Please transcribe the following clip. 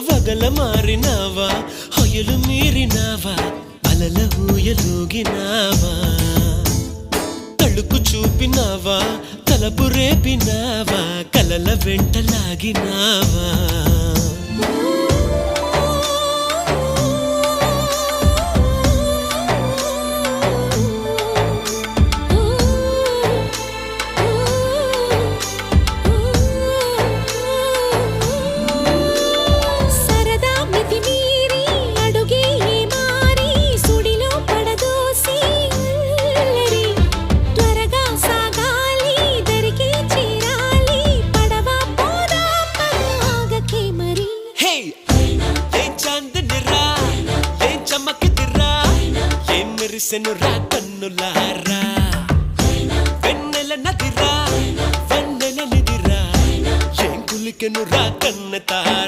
వగల మారినావా హొయలు మీరినావా అలల ఊయలూగినావా తళుకు చూపినావా తలపు రేపినావా కలల వెంటలాగినావా మెరిసెనురా కన్నులారా వెన్నెల నదిరా వెన్నెల నిదిరా ఏం కులికెనురా కన్నెతారా